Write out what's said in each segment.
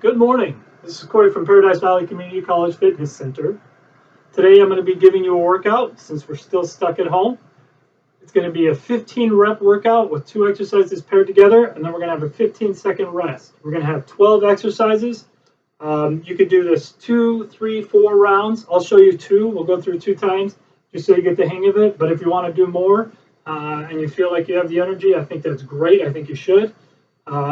Good morning. This is Corey from Paradise Valley Community College Fitness Center. Today I'm going to be giving you a workout since we're still stuck at home. It's going to be a 15 rep workout with 2 exercises paired together, and then we're going to have a 15-second rest. We're going to have 12 exercises. You could do this 2, 3, 4 rounds. I'll show you 2. We'll go through 2 times just so you get the hang of it. But if you want to do more and you feel like you have the energy, I think that's great. I think you should.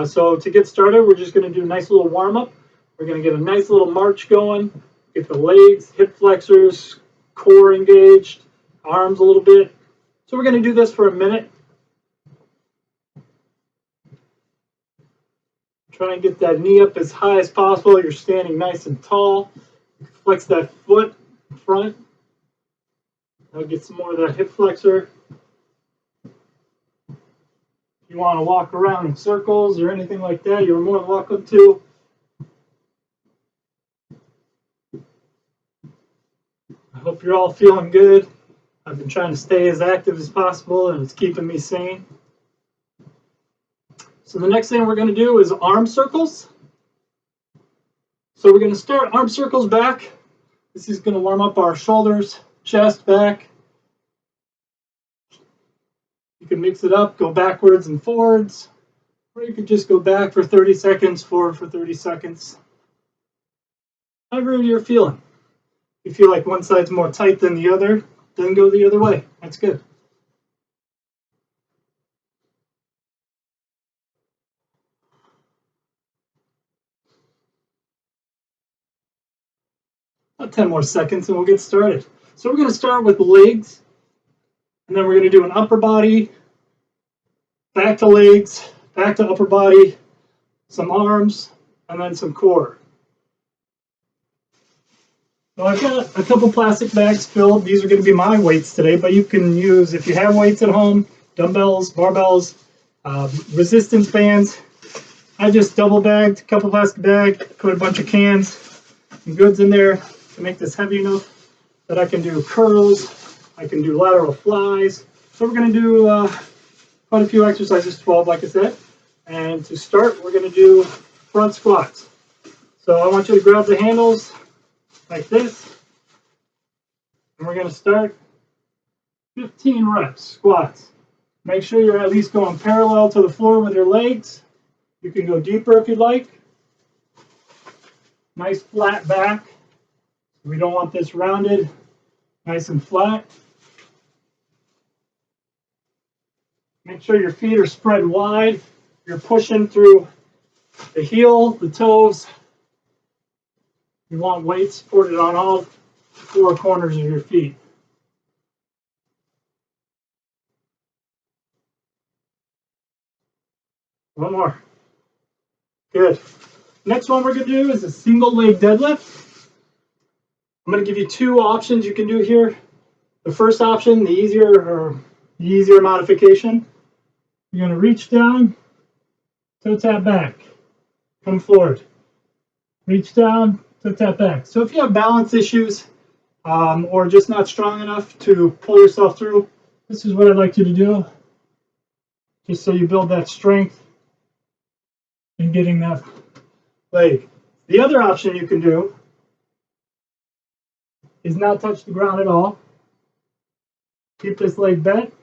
So to get started, we're just going to do a nice little warm-up. We're going to get a nice little march going, get the legs, hip flexors, core engaged, arms a little bit. So we're going to do this for a minute. Try and get that knee up as high as possible. You're standing nice and tall. Flex that foot in front. I'll get some more of that hip flexor. You want to walk around in circles or anything like that, you're more than welcome to. I hope you're all feeling good. I've been trying to stay as active as possible, and it's keeping me sane. So the next thing we're going to do is arm circles. So we're going to start arm circles back. This is going to warm up our shoulders, chest, back. You can mix it up, go backwards and forwards, or you could just go back for 30 seconds, forward for 30 seconds. However you're feeling. If you feel like one side's more tight than the other, then go the other way. That's good. About 10 more seconds and we'll get started. So we're going to start with legs, and then we're going to do an upper body, back to legs, back to upper body, some arms, and then some core. So I've got a couple plastic bags filled. These are going to be my weights today, but you can use, if you have weights at home, dumbbells, barbells, resistance bands. I just double bagged a couple plastic bags, put a bunch of cans and goods in there to make this heavy enough that I can do curls, I can do lateral flies. So we're going to do quite a few exercises, 12 like I said. And to start, we're going to do front squats. So I want you to grab the handles like this, and we're going to start 15 reps, squats. Make sure you're at least going parallel to the floor with your legs. You can go deeper if you'd like. Nice flat back. We don't want this rounded, nice and flat. Make sure your feet are spread wide. You're pushing through the heel, the toes. You want weight supported on all 4 corners of your feet. One more. Good. Next one we're going to do is a single leg deadlift. I'm going to give you 2 options you can do here. The first option, the easier modification, you're going to reach down, toe tap back, come forward. Reach down, toe tap back. So if you have balance issues or just not strong enough to pull yourself through, this is what I'd like you to do, just so you build that strength in getting that leg. The other option you can do is not touch the ground at all. Keep this leg bent,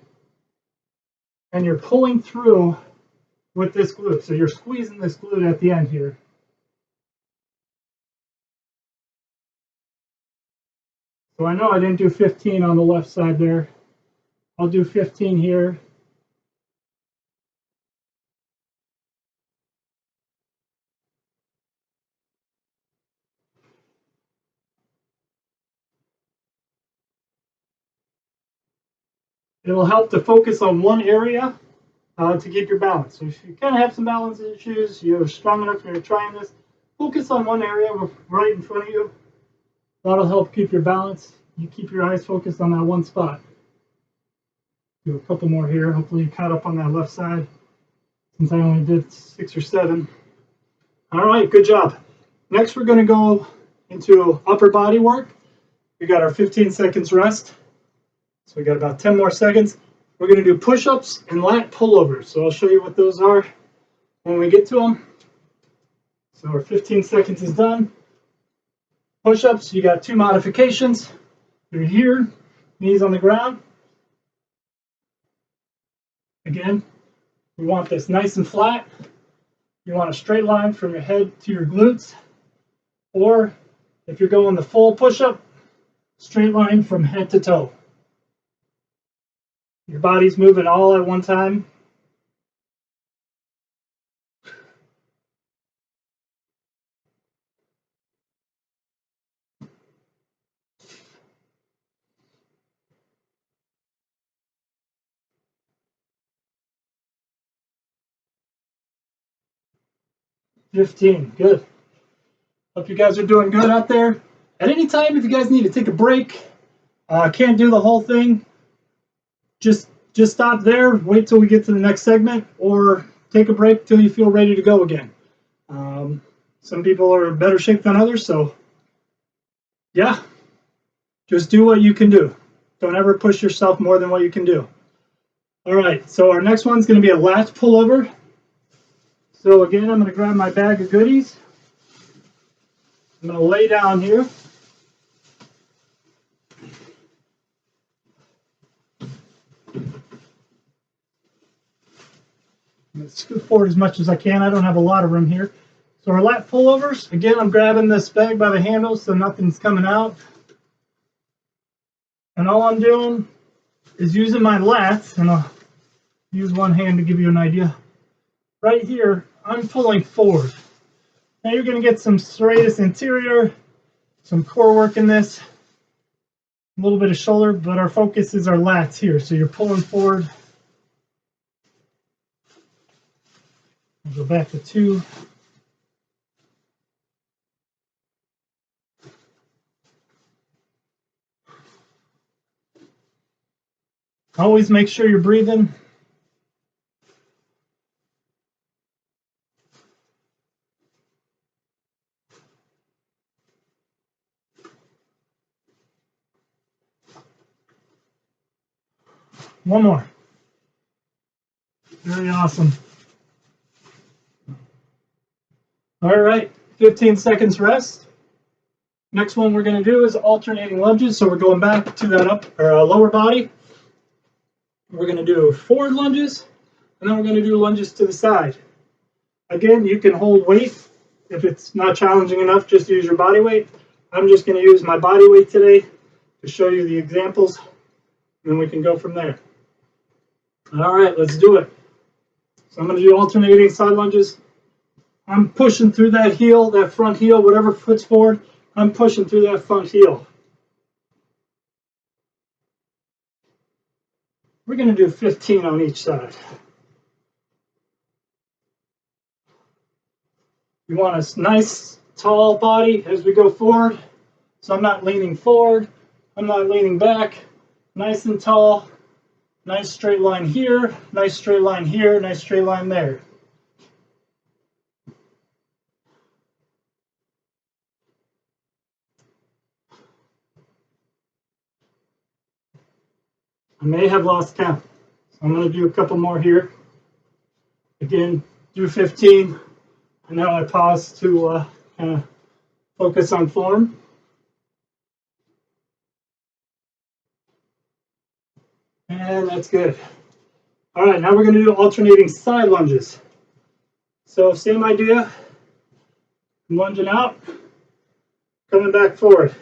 and you're pulling through with this glute. So you're squeezing this glute at the end here. So I know I didn't do 15 on the left side there. I'll do 15 here. It'll help to focus on one area to keep your balance. So if you kind of have some balance issues, you're strong enough and you're trying this, focus on one area right in front of you. That'll help keep your balance. You keep your eyes focused on that one spot. Do a couple more here. Hopefully you caught up on that left side, since I only did 6 or 7. All right, good job. Next, we're going to go into upper body work. We got our 15 seconds rest. So we got about 10 more seconds. We're going to do push-ups and lat pullovers. So I'll show you what those are when we get to them. So our 15 seconds is done. Push-ups, you got two modifications. You're here, knees on the ground. Again, we want this nice and flat. You want a straight line from your head to your glutes. Or if you're going the full push-up, straight line from head to toe. Your body's moving all at one time. $15, good. Hope you guys are doing good out there. At any time, if you guys need to take a break, can't do the whole thing, just stop there, wait till we get to the next segment, or take a break till you feel ready to go again. Some people are in better shape than others, so yeah, just do what you can do. Don't ever push yourself more than what you can do. All right, so our next one's going to be a lat pullover. So again, I'm going to grab my bag of goodies. I'm going to lay down here. I'm going to scoot forward as much as I can. I don't have a lot of room here. So our lat pullovers, again, I'm grabbing this bag by the handle so nothing's coming out. And all I'm doing is using my lats, and I'll use one hand to give you an idea. Right here, I'm pulling forward. Now you're going to get some serratus anterior, some core work in this, a little bit of shoulder, but our focus is our lats here. So you're pulling forward. I'll go back to 2. Always make sure you're breathing. One more. Very awesome. All right, 15 seconds rest. Next one we're going to do is alternating lunges. So we're going back to that lower body. We're going to do forward lunges, and then we're going to do lunges to the side. Again, you can hold weight. If it's not challenging enough, just use your body weight. I'm just going to use my body weight today to show you the examples, and then we can go from there. All right, let's do it. So I'm going to do alternating side lunges. I'm pushing through that heel, that front heel, whatever foot's forward, I'm pushing through that front heel. We're going to do 15 on each side. You want a nice, tall body as we go forward. So I'm not leaning forward. I'm not leaning back. Nice and tall. Nice straight line here. Nice straight line here. Nice straight line there. I may have lost count. So I'm going to do a couple more here. Again, do 15. And now I pause to kind of focus on form. And that's good. All right, now we're going to do alternating side lunges. So same idea. I'm lunging out, coming back forward.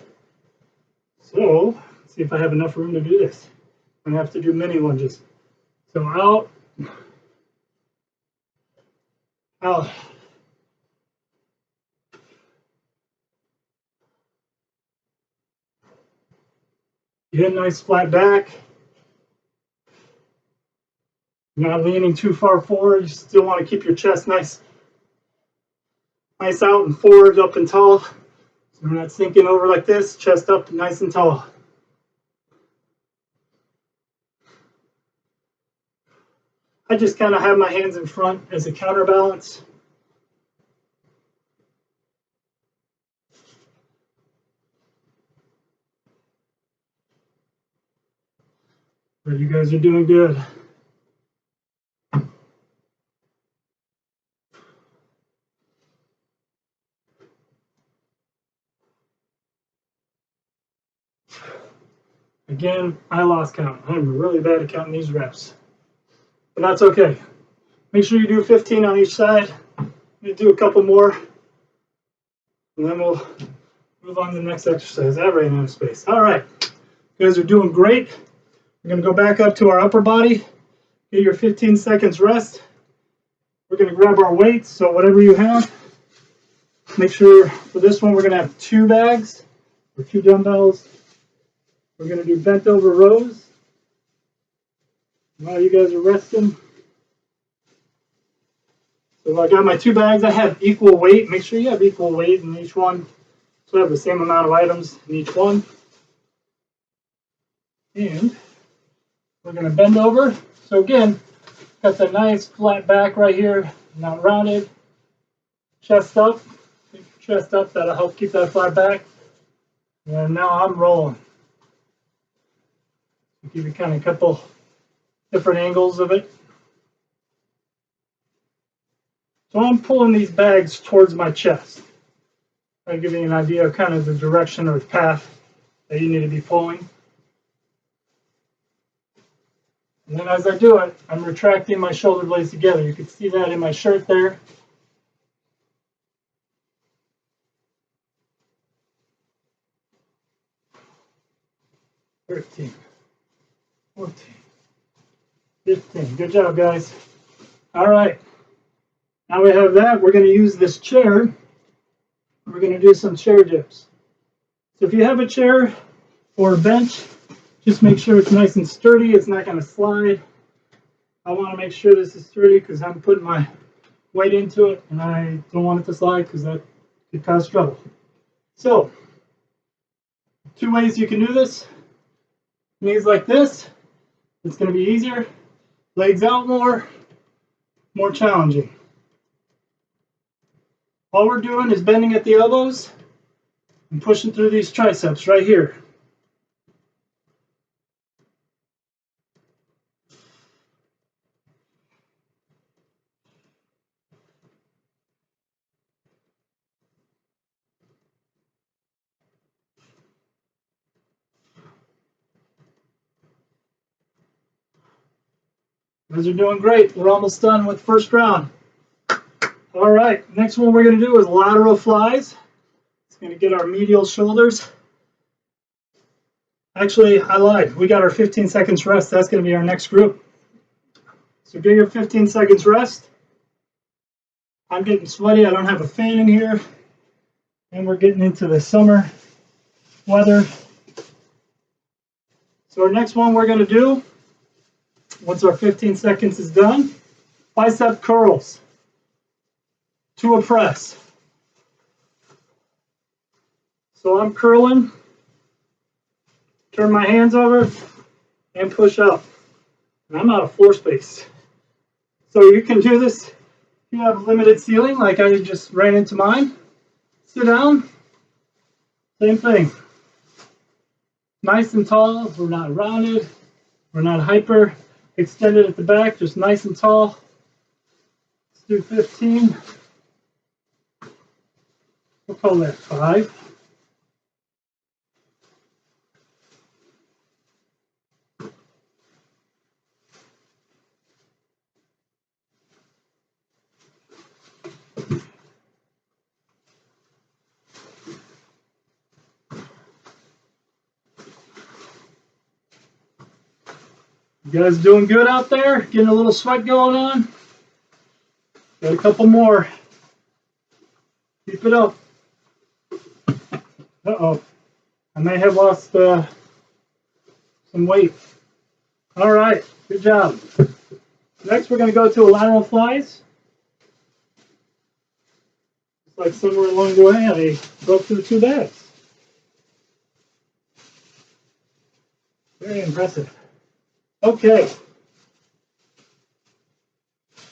So let's see if I have enough room to do this. I'm going to have to do mini lunges. So out, out. Get a nice flat back. Not leaning too far forward. You still want to keep your chest nice out and forward, up and tall. So we're not sinking over like this. Chest up, nice and tall. I just kind of have my hands in front as a counterbalance. But you guys are doing good. Again, I lost count. I'm really bad at counting these reps. But that's okay. Make sure you do 15 on each side. You do a couple more. And then we'll move on to the next exercise. I ran out of space. All right. You guys are doing great. We're going to go back up to our upper body. Get your 15 seconds rest. We're going to grab our weights. So whatever you have, make sure for this one we're going to have 2 bags or 2 dumbbells. We're going to do bent over rows. While you guys are resting. So I got my 2 bags. I have equal weight. Make sure you have equal weight in each one. So I have the same amount of items in each one. And we're going to bend over. So again, got the nice flat back right here, not rounded. Chest up. Keep your chest up. That'll help keep that flat back. And now I'm rolling. Give you kind of a couple different angles of it. So I'm pulling these bags towards my chest. I'll give you an idea of kind of the direction or the path that you need to be pulling. And then as I do it, I'm retracting my shoulder blades together. You can see that in my shirt there. "13, 14, 15. Good job, guys. All right. Now we have that. We're going to use this chair. We're going to do some chair dips. So if you have a chair or a bench, just make sure it's nice and sturdy. It's not going to slide. I want to make sure this is sturdy because I'm putting my weight into it and I don't want it to slide because that could cause trouble. So, 2 ways you can do this. Knees like this. It's going to be easier. Legs out more challenging. All we're doing is bending at the elbows and pushing through these triceps right here. You guys are doing great. We're almost done with the first round. All right, next one we're going to do is lateral flies. It's going to get our medial shoulders. Actually, I lied. We got our 15 seconds rest. That's going to be our next group. So get your 15 seconds rest. I'm getting sweaty. I don't have a fan in here. And we're getting into the summer weather. So our next one we're going to do, once our 15 seconds is done, bicep curls to a press. So I'm curling, turn my hands over, and push up. And I'm out of floor space. So you can do this if you have limited ceiling, like I just ran into mine. Sit down, same thing. Nice and tall, we're not rounded, we're not hyper extended at the back, just nice and tall. Let's do 15. We'll call that 5. You guys doing good out there? Getting a little sweat going on? Got a couple more. Keep it up. Uh-oh. I may have lost some weight. All right. Good job. Next, we're going to go to lateral flies. It's like somewhere along the way, I broke through 2 bags. Very impressive. Okay.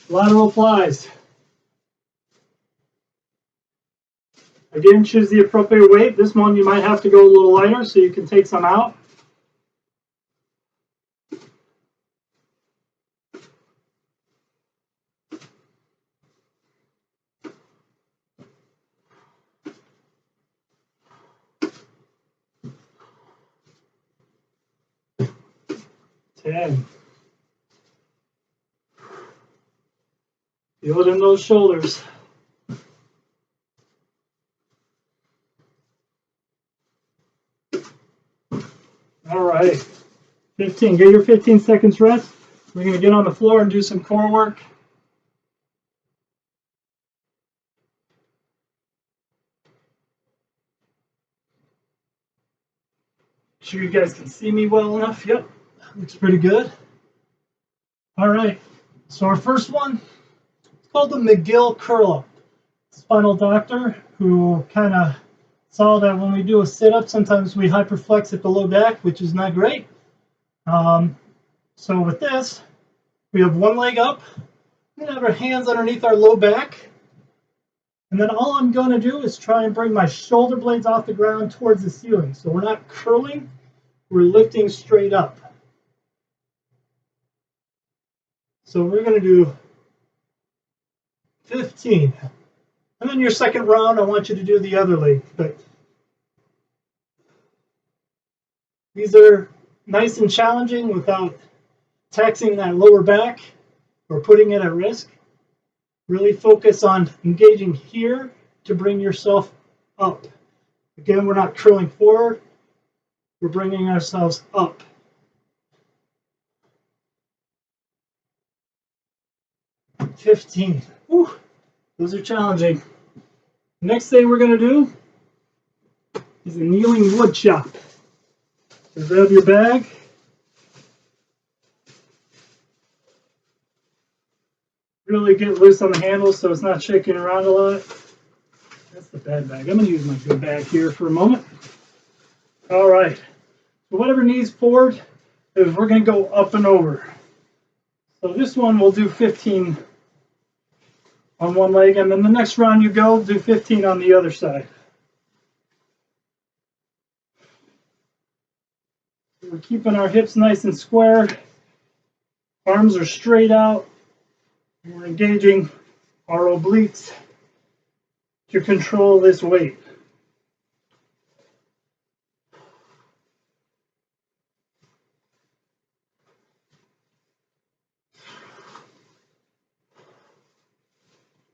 Lateral flies. Again, choose the appropriate weight. This one you might have to go a little lighter so you can take some out. 10. Feel it in those shoulders. All right, 15. Get your 15 seconds rest. We're going to get on the floor and do some core work. Make sure you guys can see me well enough. Yep, looks pretty good. All right, so our first one is called the McGill curl up. Spinal doctor who kind of saw that when we do a sit-up, sometimes we hyperflex at the low back, which is not great. So with this, we have one leg up. We're going to have our hands underneath our low back. And then all I'm going to do is try and bring my shoulder blades off the ground towards the ceiling. So we're not curling, we're lifting straight up. So we're going to do 15. And then your second round, I want you to do the other leg. But these are nice and challenging without taxing that lower back or putting it at risk. Really focus on engaging here to bring yourself up. Again, we're not curling forward, we're bringing ourselves up. $15. Whew, those are challenging. Next thing we're going to do is a kneeling wood chop. So grab your bag. Really get loose on the handle so it's not shaking around a lot. That's the bad bag. I'm going to use my good bag here for a moment. All right. So whatever knees forward, is we're going to go up and over. So this one we'll do 15 on one leg, and then the next round you go, do 15 on the other side. We're keeping our hips nice and square. Arms are straight out. We're engaging our obliques to control this weight.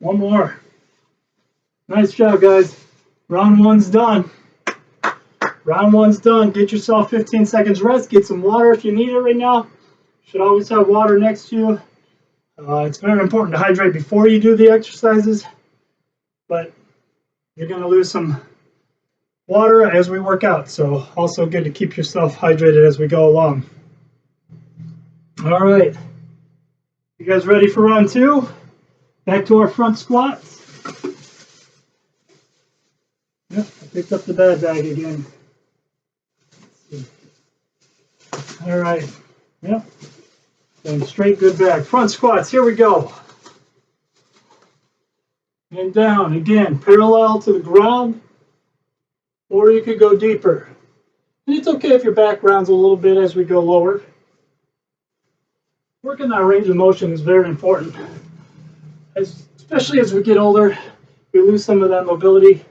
One more. Nice job, guys. Round one's done. Round one's done. Get yourself 15 seconds rest. Get some water if you need it right now. You should always have water next to you. It's very important to hydrate before you do the exercises, but you're going to lose some water as we work out. So also good to keep yourself hydrated as we go along. All right. You guys ready for round two? Back to our front squats. Yep, I picked up the bad bag again. All right. Yep. And straight, good back. Front squats, here we go. And down, again, parallel to the ground, or you could go deeper. And it's okay if your back rounds a little bit as we go lower. Working that range of motion is very important. Especially as we get older, we lose some of that mobility.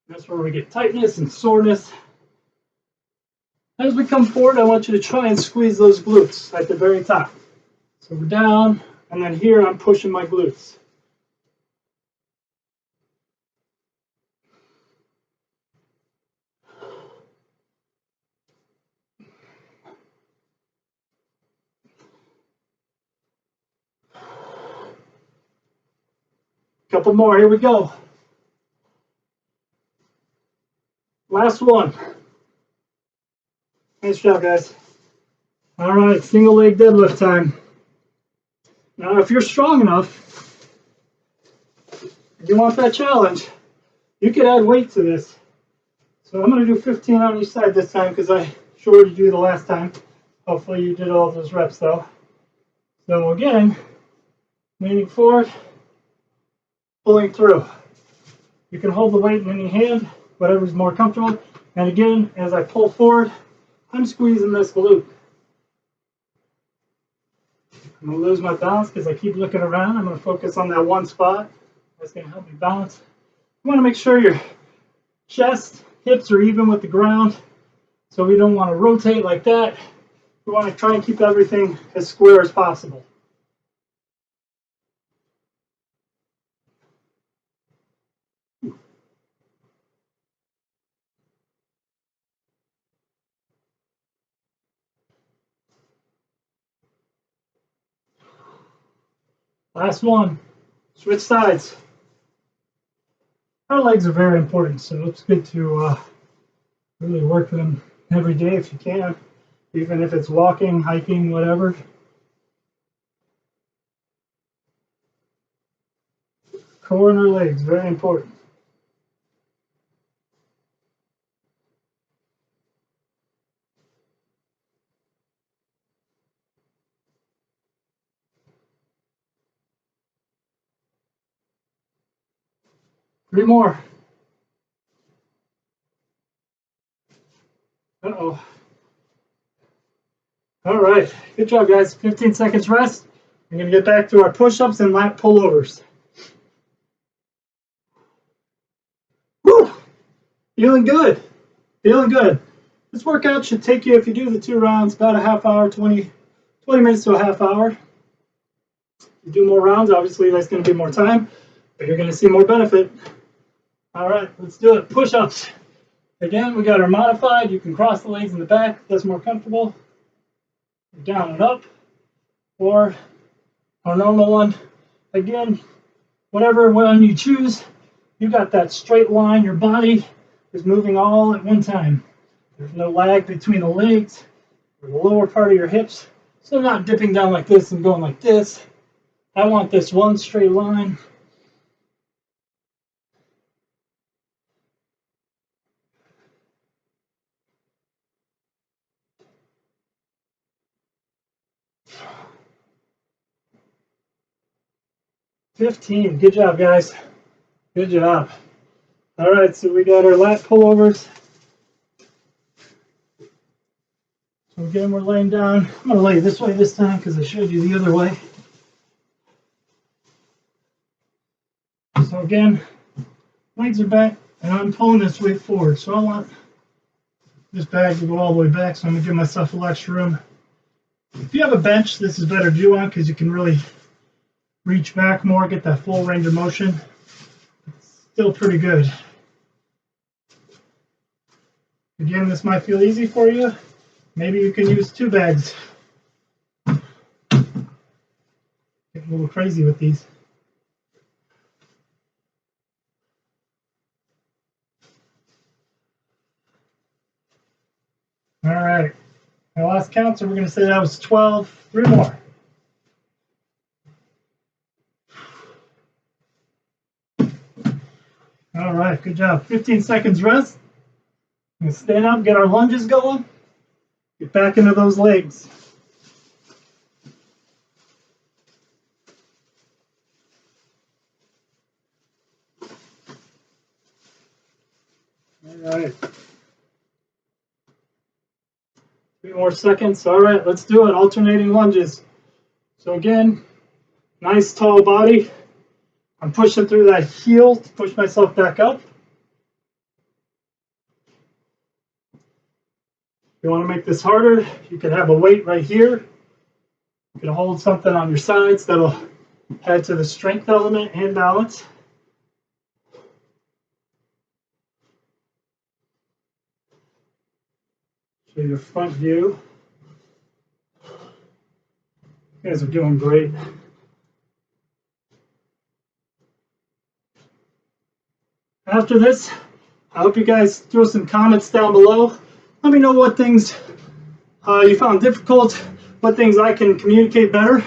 That's where we get tightness and soreness. As we come forward, I want you to try and squeeze those glutes at the very top. So we're down, and then here I'm pushing my glutes. Couple more, here we go. Last one. Nice job, guys. All right, single leg deadlift time. Now, if you're strong enough, if you want that challenge, you could add weight to this. So I'm going to do 15 on each side this time because I shorted you the last time. Hopefully you did all those reps though. So again, leaning forward, pulling through. You can hold the weight in any hand, whatever's more comfortable. And again, as I pull forward, I'm squeezing this glute. I'm going to lose my balance because I keep looking around. I'm going to focus on that one spot. That's going to help me balance. You want to make sure your chest, hips are even with the ground. So we don't want to rotate like that. We want to try and keep everything as square as possible. Last one. Switch sides. Our legs are very important, so it's good to really work them every day if you can, even if it's walking, hiking, whatever. Core and our legs, very important. Three more. Uh-oh. All right, good job, guys. 15 seconds rest. We're gonna get back to our push-ups and lat pullovers. Woo! Feeling good. Feeling good. This workout should take you, if you do the 2 rounds, about a half hour, 20 minutes to a half hour. If you do more rounds, obviously that's going to be more time, but you're going to see more benefit. All right, let's do it. Push-ups. Again, we got our modified. You can cross the legs in the back if that's more comfortable. Down and up. Or our normal one. Again, whatever one you choose, you got that straight line. Your body is moving all at one time. There's no lag between the legs or the lower part of your hips. So I'm not dipping down like this and going like this. I want this one straight line. $15. Good job, guys. Good job. All right, so we got our lat pullovers. So again, we're laying down. I'm going to lay this way this time because I showed you the other way. So again, legs are back, and I'm pulling this weight forward. So I want this bag to go all the way back, so I'm going to give myself a little extra room. If you have a bench, this is better to do on because you can really reach back more, get that full range of motion. It's still pretty good. Again, this might feel easy for you. Maybe you can use 2 bags. Get a little crazy with these. All right. My last count, so we're going to say that was 12. 3 more. All right, good job. 15 seconds rest. I'm going to stand up, get our lunges going. Get back into those legs. All right. 3 more seconds. All right, let's do it. Alternating lunges. So again, nice tall body. I'm pushing through that heel to push myself back up. If you want to make this harder, you can have a weight right here. You can hold something on your sides that'll add to the strength element and balance. Show your front view. You guys are doing great. After this, I hope you guys throw some comments down below. Let me know what things you found difficult, what things I can communicate better,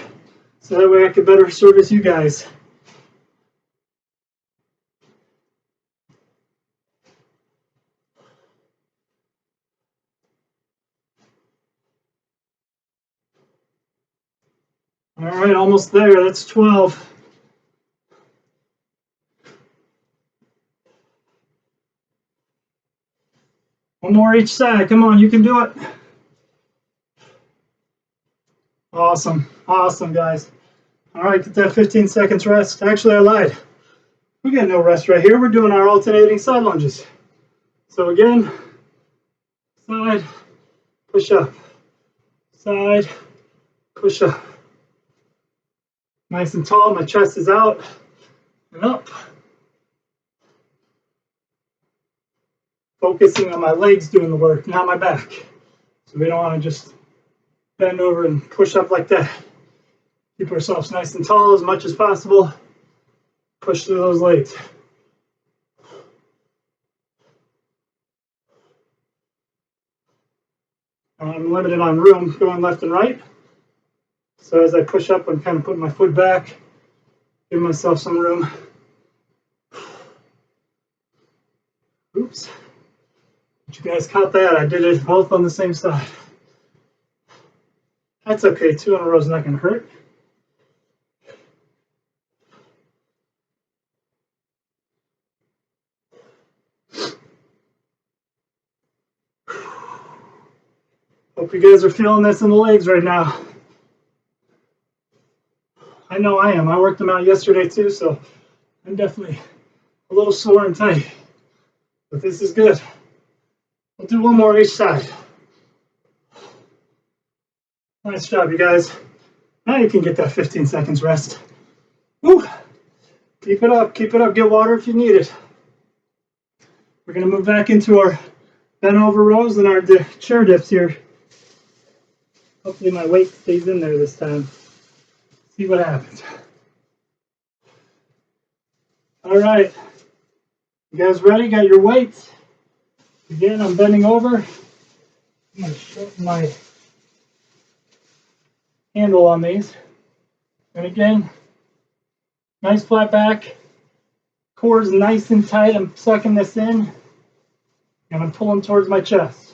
so that way I can better service you guys. All right, almost there. That's 12. One more each side. Come on, you can do it. Awesome. Awesome, guys. All right, get that 15 seconds rest. Actually, I lied. We got no rest right here. We're doing our alternating side lunges. So again, side, push up. side, push up. Nice and tall, my chest is out and up. Focusing on my legs doing the work, not my back. So we don't want to just bend over and push up like that. Keep ourselves nice and tall as much as possible. Push through those legs. I'm limited on room going left and right. So as I push up, I'm kind of putting my foot back, give myself some room. Oops. But you guys caught that. I did it both on the same side. That's okay. 2 in a row is not going to hurt. Hope you guys are feeling this in the legs right now. I know I am. I worked them out yesterday too, so I'm definitely a little sore and tight. But this is good. We'll do one more each side. Nice job, you guys. Now you can get that 15 seconds rest. Woo! Keep it up, keep it up. Get water if you need it. We're going to move back into our bent over rows and our chair dips here. Hopefully my weight stays in there this time. See what happens. All right. You guys ready? Got your weights? Again, I'm bending over. I'm going to shorten my handle on these. And again, nice flat back. Core is nice and tight. I'm sucking this in. And I'm pulling towards my chest.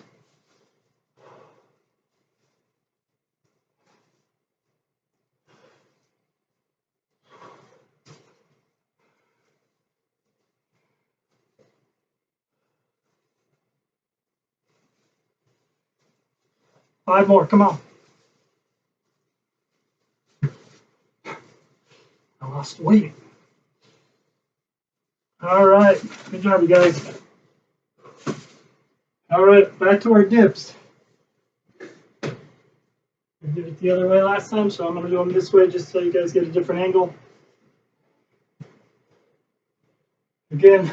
Five more, come on. I lost weight. All right, good job, you guys. All right, back to our dips. I did it the other way last time, so I'm gonna do them this way just so you guys get a different angle. Again,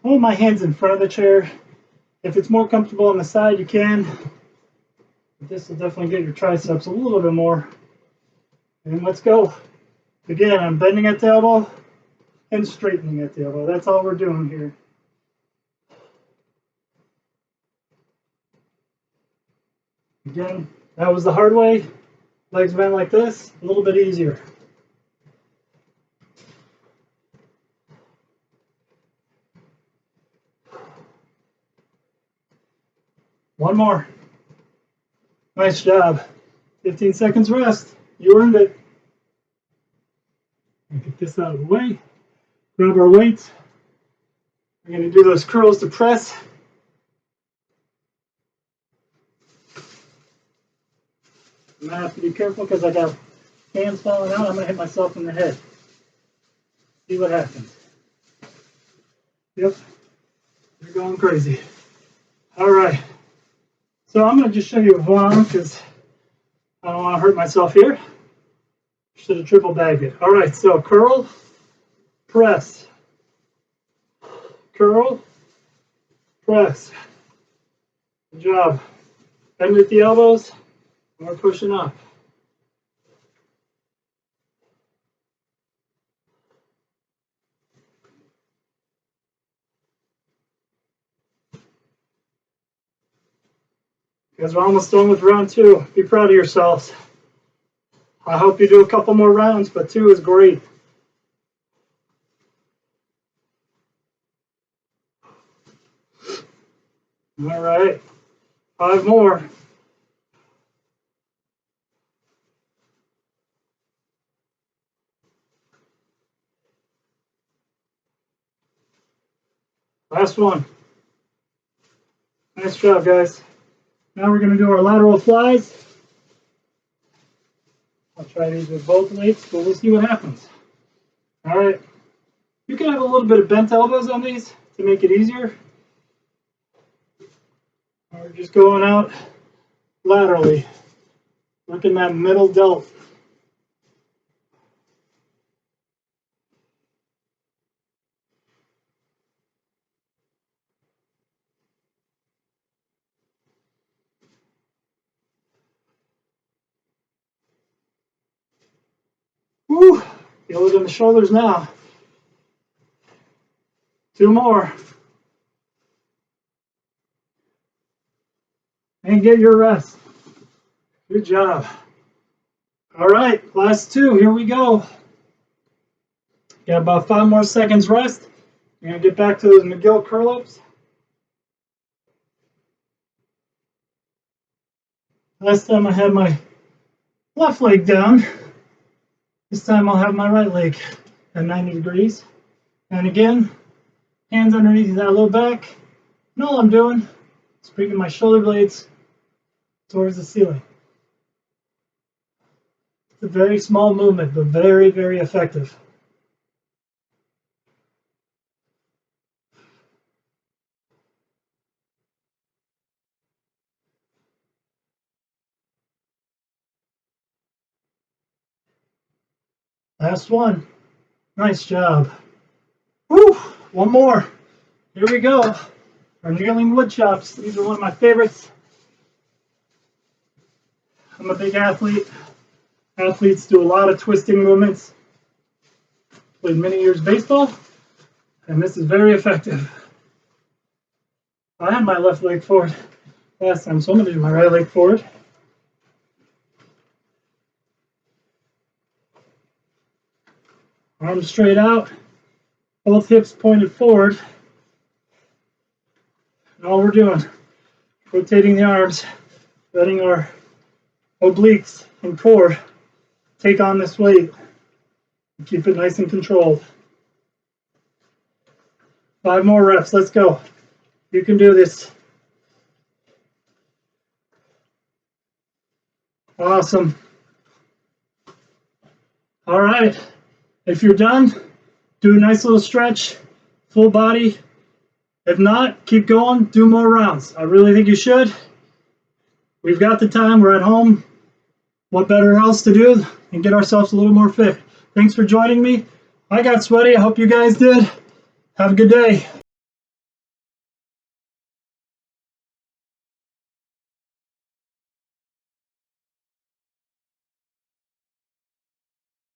hold my hands in front of the chair. If it's more comfortable on the side, you can. But this will definitely get your triceps a little bit more. And let's go. Again, I'm bending at the elbow and straightening at the elbow. That's all we're doing here. Again, that was the hard way. Legs bent like this, a little bit easier. One more. Nice job. 15 seconds rest. You earned it. Get this out of the way. Grab our weights. We're going to do those curls to press. I'm going to have to be careful because I got hands falling out. I'm going to hit myself in the head. See what happens. Yep. They're going crazy. All right. So I'm going to just show you one because I don't want to hurt myself here. Should have triple bagged it. All right. So curl, press. Curl, press. Good job. Bend with the elbows. And we're pushing up. You guys are almost done with round 2. Be proud of yourselves. I hope you do a couple more rounds, but 2 is great. All right. 5 more. Last one. Nice job, guys. Now we're going to do our lateral flies. I'll try these with both weights, but we'll see what happens. All right. You can have a little bit of bent elbows on these to make it easier. We're just going out laterally. Working that middle delt. Woo! Feel it in the shoulders now. 2 more. And get your rest. Good job. All right, last 2. Here we go. Got about 5 more seconds rest. We're going to get back to those McGill curl-ups. Last time I had my left leg down. This time I'll have my right leg at 90 degrees. And again, hands underneath that low back. And all I'm doing is bringing my shoulder blades towards the ceiling. It's a very small movement, but very, very effective. Last one. Nice job. Woo! 1 more. Here we go. Our kneeling wood chops. These are one of my favorites. I'm a big athlete. Athletes do a lot of twisting movements. Played many years baseball, and this is very effective. I had my left leg forward last time, so I'm going to do my right leg forward. Arms straight out, both hips pointed forward. And all we're doing, rotating the arms, letting our obliques and core take on this weight and keep it nice and controlled. 5 more reps, let's go. You can do this. Awesome. All right. If you're done, do a nice little stretch, full body. If not, keep going, do more rounds. I really think you should. We've got the time, we're at home. What better else to do than get ourselves a little more fit? Thanks for joining me. I got sweaty, I hope you guys did. Have a good day.